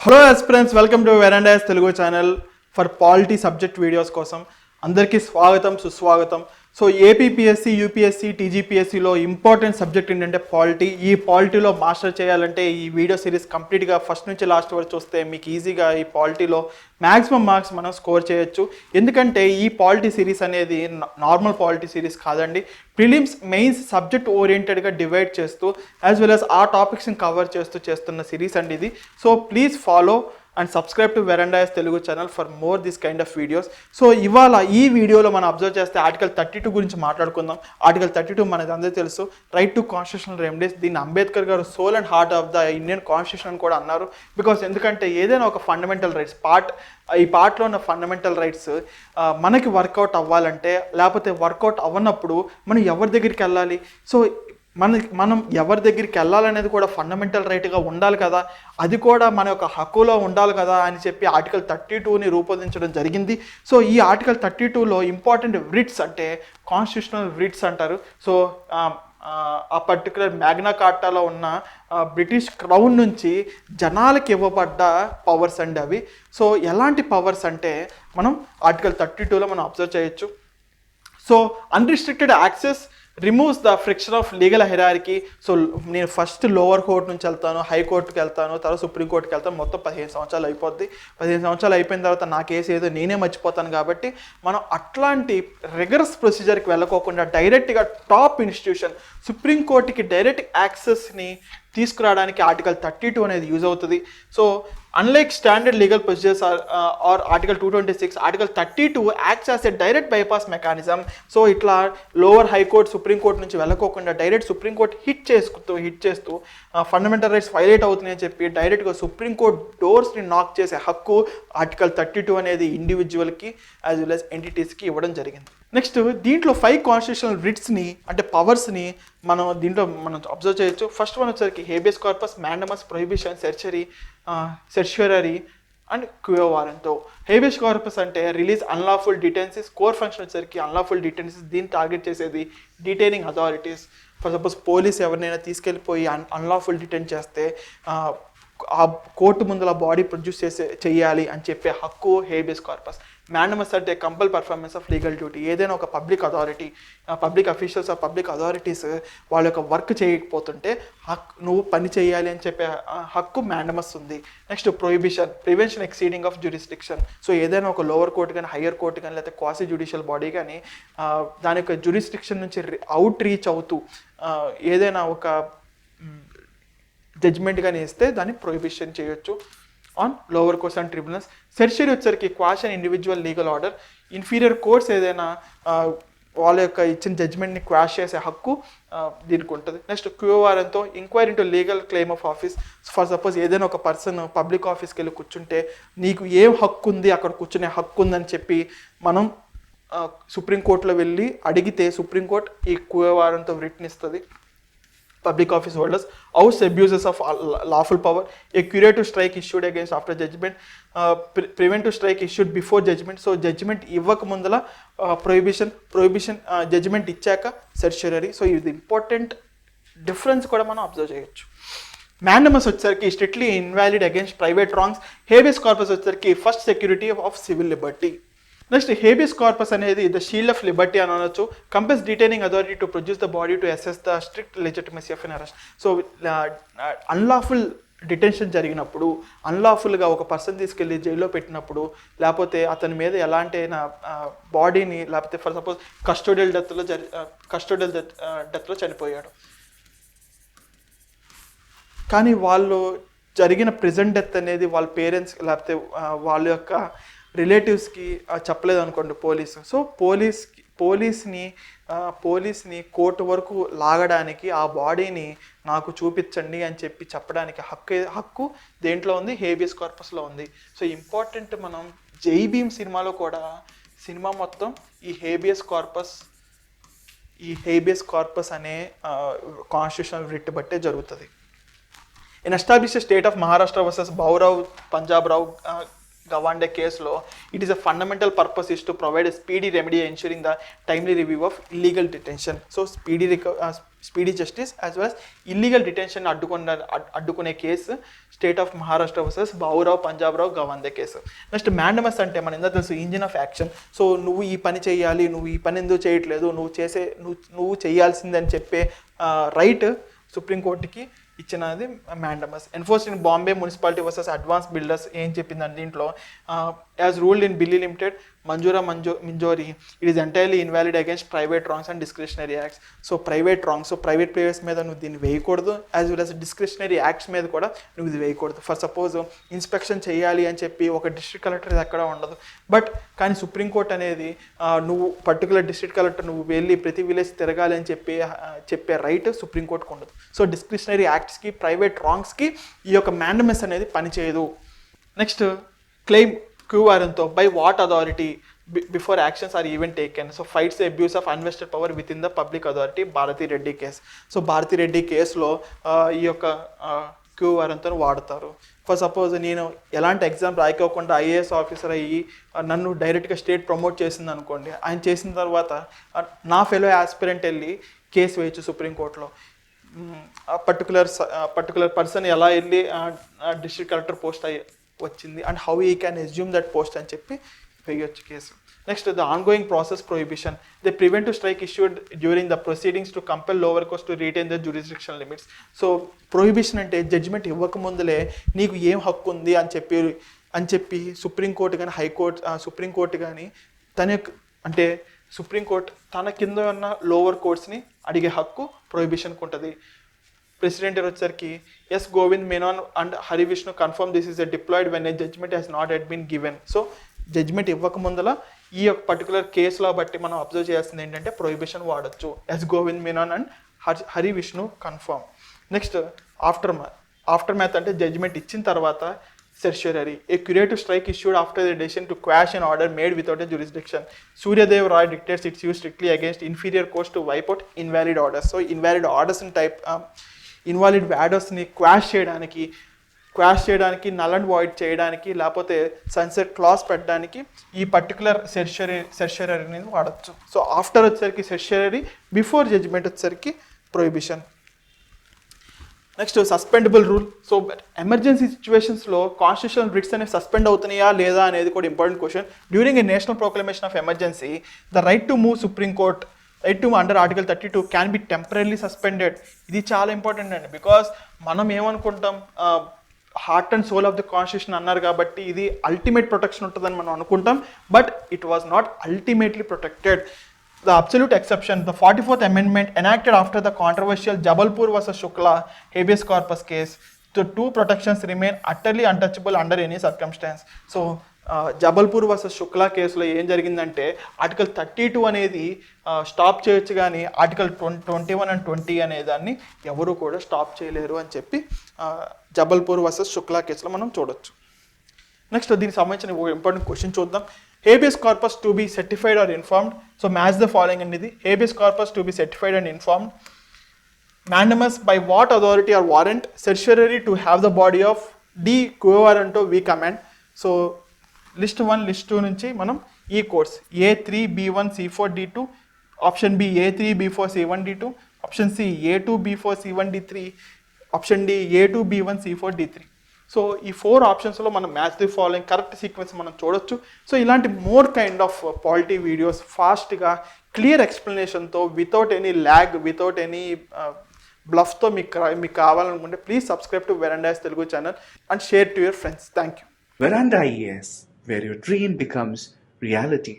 Hello aspirants, welcome to Veranda's Telugu channel for polity subject videos కోసం అందరికీ స్వాగతం సుస్వాగతం. సో ఏపీపీఎస్సీ, యూపీఎస్సీ, టీజీపీఎస్సీలో ఇంపార్టెంట్ సబ్జెక్ట్ ఏంటంటే పాలిటీ. ఈ పాలిటీలో మాస్టర్ చేయాలంటే ఈ వీడియో సిరీస్ కంప్లీట్గా ఫస్ట్ నుంచి లాస్ట్ వరకు చూస్తే మీకు ఈజీగా ఈ పాలిటీలో మ్యాక్సిమం మార్క్స్ మనం స్కోర్ చేయొచ్చు. ఎందుకంటే ఈ పాలిటీ సిరీస్ అనేది నార్మల్ పాలిటీ సిరీస్ కాదండి. ప్రిలిమ్స్, మెయిన్స్ సబ్జెక్ట్ ఓరియంటెడ్గా డివైడ్ చేస్తూ యాజ్ వెల్ యాజ్ ఆ టాపిక్స్ని కవర్ చేస్తున్న సిరీస్ అండి ఇది. So please follow and subscribe to Veranda's Telugu channel for more this kind of videos. So ఇవాళ ఈ వీడియోలో మనం అబ్జర్వ్ చేస్తే ఆర్టికల్ 32 గురించి మాట్లాడుకుందాం. ఆర్టికల్ 32 మనకు అందరికీ తెలుసు, రైట్ టు కాన్స్టిట్యూషనల్ రెమెడీస్. దీన్ని అంబేద్కర్ గారు soul and heart of the Indian constitution అని కూడా అన్నారు. బికాస్ ఎందుకంటే ఏదైనా ఒక ఫండమెంటల్ రైట్స్ ఈ పార్ట్లో ఉన్న ఫండమెంటల్ రైట్స్ మనకి వర్కౌట్ అవ్వాలంటే, లేకపోతే వర్కౌట్ అవ్వనప్పుడు మనం ఎవరి దగ్గరికి వెళ్ళాలి? సో మనం ఎవరి దగ్గరికి వెళ్ళాలనేది కూడా ఫండమెంటల్ రైట్గా ఉండాలి కదా, అది కూడా మన యొక్క హక్కులో ఉండాలి కదా అని చెప్పి ఆర్టికల్ 32ని రూపొందించడం జరిగింది. సో ఈ ఆర్టికల్ 32లో ఇంపార్టెంట్ రిట్స్ అంటే కాన్స్టిట్యూషనల్ రిట్స్ అంటారు. సో ఆ పర్టికులర్ మ్యాగ్నా కార్టాలో ఉన్న బ్రిటిష్ క్రౌన్ నుంచి జనాలకు ఇవ్వబడ్డ పవర్స్ అండి అవి. సో ఎలాంటి పవర్స్ అంటే మనం ఆర్టికల్ 32లో మనం అబ్జర్వ్ చేయొచ్చు. So unrestricted access removes the friction of legal hierarchy. So నేను ఫస్ట్ లోవర్ కోర్ట్ నుంచి వెళ్తాను, హైకోర్టుకి వెళ్తాను, తర్వాత సుప్రీంకోర్టుకి వెళ్తాను, మొత్తం 15 సంవత్సరాలు అయిపోద్ది. 15 సంవత్సరాలు అయిపోయిన తర్వాత నా కేసు ఏదో నేనే మర్చిపోతాను. కాబట్టి మనం అట్లాంటి రిగరస్ ప్రొసీజర్కి వెళ్ళకోకుండా డైరెక్ట్గా టాప్ ఇన్స్టిట్యూషన్ సుప్రీంకోర్టుకి డైరెక్ట్ యాక్సెస్ని తీసుకురావడానికి ఆర్టికల్ 32 అనేది యూజ్ అవుతుంది. So unlike standard legal procedures or article 226, article 32 acts as a direct bypass mechanism. So ఇట్లా లోవర్ హైకోర్టు, సుప్రీంకోర్టు నుంచి వెళ్ళకోకుండా డైరెక్ట్ సుప్రీంకోర్టు హిట్ చేస్తూ ఫండమెంటల్ రైట్స్ వైలేట్ అవుతున్నాయని చెప్పి డైరెక్ట్గా సుప్రీంకోర్టు డోర్స్ని నాక్ చేసే హక్కు ఆర్టికల్ 32 అనేది ఇండివిజువల్కి యాజ్ వెల్ యాజ్ ఎంటిటీస్కి ఇవ్వడం జరిగింది. నెక్స్ట్ దీంట్లో 5 కాన్స్టిట్యూషనల్ రిట్స్ని అంటే పవర్స్ని మనం అబ్జర్వ్ చేయొచ్చు. ఫస్ట్ వన్ వచ్చేసరికి habeas corpus, mandamus, prohibition, certiorari and quo warranto. Habeas corpus అంటే release unlawful detentions. Core function వచ్చేసరికి అన్లాఫుల్ డిటెన్సీస్. దీన్ని టార్గెట్ చేసేది detaining authorities. For suppose police ఎవరినైనా తీసుకెళ్ళిపోయి అన్లాఫుల్ డిటైన్ చేస్తే ఆ కోర్టు ముందుల బాడీ ప్రొడ్యూస్ చేయాలి అని చెప్పే హక్కు హేబియస్ కార్పస్. మ్యాండమస్ అంటే కంపల్ పర్ఫార్మెన్స్ ఆఫ్ లీగల్ డ్యూటీ. ఏదైనా ఒక public authority, public officials of public authorities వాళ్ళ యొక్క వర్క్ చేయకపోతుంటే నువ్వు పని చేయాలి అని చెప్పే హక్కు మ్యాండమస్ ఉంది. Next prohibition, prevention exceeding of jurisdiction. So ఏదైనా ఒక లోవర్ కోర్టు కానీ, హయ్యర్ కోర్టు కానీ, లేకపోతే క్వాసీ జ్యుడిషియల్ బాడీ కానీ దాని యొక్క జ్యూరిస్డిక్షన్ నుంచి అవుట్ రీచ్ అవుతూ ఏదైనా ఒక జడ్జ్మెంట్ కానీ ఇస్తే దాన్ని ప్రొహిబిషన్ చేయొచ్చు on lower courts and tribunals. Certiorari వచ్చరికి quash and individual legal order. Inferior courts ఏదైనా వాళ్ళ యొక్క ఇచ్చిన జడ్జ్మెంట్ని క్వాష్ చేసే హక్కు దీనికి ఉంటుంది. Next Q వారెంటో, enquiry into legal claim of office. For suppose ఏదైనా ఒక పర్సన్ పబ్లిక్ ఆఫీస్కి వెళ్ళి కూర్చుంటే నీకు ఏం హక్కు ఉంది, అక్కడ కూర్చునే హక్కు ఉందని చెప్పి మనం సుప్రీంకోర్టులో వెళ్ళి అడిగితే సుప్రీంకోర్టు ఈ క్యూ వారెంటో రిట్ని ఇస్తుంది. Public office holders, house abuses of lawful power, a curative strike issued against after judgment, preventive strike issued before judgment. So judgment ఇవ్వక ముందల prohibition judgment ఇచ్చాక certiorari. సో ఇది ఇంపార్టెంట్ డిఫరెన్స్ కూడా మనం అబ్జర్వ్ చేయొచ్చు. Mandamus వచ్చేసరికి strictly invalid against private wrongs. Habeas corpus వచ్చేసరికి first security of civil liberty. Next habeas corpus అనేది ద షీల్డ్ ఆఫ్ లిబర్టీ అని అనొచ్చు. Compels detaining authority to produce the body to assess the strict legitimacy of an arrest. So unlawful detention జరిగినప్పుడు, అన్లాఫుల్గా ఒక person తీసుకెళ్ళి జైల్లో పెట్టినప్పుడు, లేకపోతే అతని మీద ఎలాంటి బాడీని, లేకపోతే ఫర్ సపోజ్ కస్టోడియల్ డెత్లో చనిపోయాడు, కానీ వాళ్ళు జరిగిన ప్రెజెంట్ డెత్ అనేది వాళ్ళ పేరెంట్స్ లేకపోతే వాళ్ళ యొక్క రిలేటివ్స్కి చెప్పలేదు అనుకోండి పోలీసు. సో పోలీస్ని కోర్టు వరకు లాగడానికి ఆ బాడీని నాకు చూపించండి అని చెప్పడానికి హక్కు దేంట్లో ఉంది? హేబియస్ కార్పస్లో ఉంది. సో ఇంపార్టెంట్, మనం జై భీమ్ సినిమాలో కూడా సినిమా మొత్తం ఈ హేబియస్ కార్పస్ అనే కాన్స్టిట్యూషనల్ రిట్ బట్టే జరుగుతుంది. In establish state of Maharashtra versus Baburao Panjabrao Gawande కేసులో it is a fundamental purpose is to provide a speedy remedy ensuring the timely review of illegal detention. So speedy justice as well as illegal detention అడ్డుకునే case state of Maharashtra versus Baburao Panjabrao Gawande case. Next mandamus అంటే మన ఇందా తెలుసు engine of action. So నువ్వు ఈ పని చేయాలి, నువ్వు ఈ పని ఎందుకు చేయట్లేదు, నువ్వు చేయాల్సిందని చెప్పే రైట్ సుప్రీంకోర్టుకి ఇచ్చినది mandamus. Enforce in Bombay municipality versus advance builders ఏం చెప్పిందండి దీంట్లో, యాజ్ రూల్డ్ ఇన్ బిల్లీ లిమిటెడ్ మింజోరీ it is entirely invalid against private wrongs and discretionary acts. So private wrongs, so private players మీద నువ్వు దీన్ని వేయకూడదు, as well as discretionary acts మీద కూడా నువ్వు ఇది వేయకూడదు. ఫర్ సపోజ్ ఇన్స్పెక్షన్ చేయాలి అని చెప్పి ఒక డిస్ట్రిక్ట్ కలెక్టర్ ఎక్కడ ఉండదు, బట్ కానీ సుప్రీంకోర్టు అనేది నువ్వు పర్టికులర్ డిస్ట్రిక్ట్ కలెక్టర్ నువ్వు వెళ్ళి ప్రతి విలేజ్ తిరగాలి అని చెప్పే రైట్ సుప్రీంకోర్టుకు ఉండదు. సో డిస్క్రిషనరీ యాక్ట్స్కి, ప్రైవేట్ రాంగ్స్కి ఈ యొక్క మ్యాండమస్ అనేది పనిచేయదు. నెక్స్ట్ క్లెయిమ్ క్యూఆర్ఎన్తో by what authority before actions are even taken. So fights the abuse of unvested power within the public authority Bharati Reddy case. So Bharati Reddy కేసులో ఈ యొక్క క్యూఆర్ఎన్తో వాడతారు. ఫర్ సపోజ్ నేను ఎలాంటి ఎగ్జామ్ రాయకోకుండా ఐఏఎస్ ఆఫీసర్ అయ్యి నన్ను డైరెక్ట్గా స్టేట్ ప్రమోట్ చేసింది అనుకోండి, ఆయన చేసిన తర్వాత నా ఫెలో యాస్పిరెంట్ వెళ్ళి కేసు వేయచ్చు సుప్రీంకోర్టులో. పర్టికులర్ పర్సన్ ఎలా వెళ్ళి డిస్ట్రిక్ట్ కలెక్టర్ పోస్ట్ వచ్చింది అండ్ హౌ ఈ క్యాన్ అజ్యూమ్ దట్ పోస్ట్ అని చెప్పి వేయొచ్చు case. Next the ongoing process prohibition. They prevent to strike issued during the proceedings to compel lower courts to retain the jurisdiction limits. So prohibition అంటే judgement ఇవ్వకముందులే నీకు ఏం హక్కు ఉంది అని చెప్పి సుప్రీంకోర్టు కానీ సుప్రీంకోర్టు కానీ అంటే సుప్రీంకోర్టు తన కింద ఉన్న లోవర్ కోర్ట్స్ని అడిగే హక్కు ప్రొహిబిషన్కి ఉంటుంది. ప్రెసిడెంట్ వచ్చేసరికి S Govind Menon and Hari Vishnu confirm this is a deployed when a judgment has not yet been given. So judgment ఇవ్వకముందుల ఈ యొక్క పర్టికులర్ కేసులో బట్టి మనం అబ్జర్వ్ చేయాల్సింది ఏంటంటే ప్రొహిబిషన్ వాడచ్చు. S Govind Menon and Hari Vishnu confirm. Next aftermath అంటే జడ్జ్మెంట్ ఇచ్చిన తర్వాత certiorari. A curative strike issued after the decision to quash an order made without a jurisdiction. Suryadev Roy dictates its use strictly against inferior courts to wipe out invalid orders. So invalid orders in type invalid orders ni quash చేయడానికి null and void చేయడానికి లేకపోతే sunset class పెట్టడానికి ఈ particular సెర్షరీని వాడచ్చు. So after వచ్చేసరికి certiorari, before judgment వచ్చేసరికి prohibition. Next suspendable rule. So emergency సిచ్యువేషన్స్లో constitutional writs అనేవి సస్పెండ్ అవుతున్నాయా లేదా అనేది కూడా important question. During a national proclamation of emergency the right to move supreme court right to under article 32 can be temporary suspended. ఇది చాలా important అండి, because మనం ఏమనుకుంటాం heart and soul of the constitution అన్నారు కాబట్టి ఇది అల్టిమేట్ ప్రొటెక్షన్ ఉంటుందని మనం అనుకుంటాం, but it was not ultimately protected. The absolute exception, the 44th Amendment enacted after the controversial Jabalpur vs. Shukla habeas corpus case, the two protections remain utterly untouchable under any circumstance. So, Jabalpur versus Shukla కేసులో ఏం జరిగిందంటే article 32 అనేది stop చేయొచ్చు, కానీ article 21 and 20 అనే దాన్ని ఎవరు కూడా స్టాప్ చేయలేరు అని చెప్పి జబల్పూర్ వర్సెస్ శుక్లా కేసులో మనం చూడొచ్చు. నెక్స్ట్ దీనికి సంబంధించిన ఇంపార్టెంట్ క్వశ్చన్ చూద్దాం. habeas corpus to be certified or informed. So match the following అనేది habeas corpus to be certified and informed. Mandamus by what authority or warrant. Certiorari to have the body of D quorum we command. So list 1 list 2 నుంచి మనం ఈ course A3 B1 C4 D2, option B A3 B4 C1 D2, option C A2 B4 C1 D3, option D A2 B1 C4 D3. So ఈ 4 ఆప్షన్స్లో మనం match the following correct sequence మనం చూడొచ్చు. So ఇలాంటి more kind of polity videos ఫాస్ట్గా clear ఎక్స్ప్లెనేషన్తో without any lag without any బ్లఫ్తో మీకు కావాలనుకుంటే please subscribe to Veranda IAS Telugu channel and share to your friends. Thank you. Veranda IAS, where your dream becomes reality.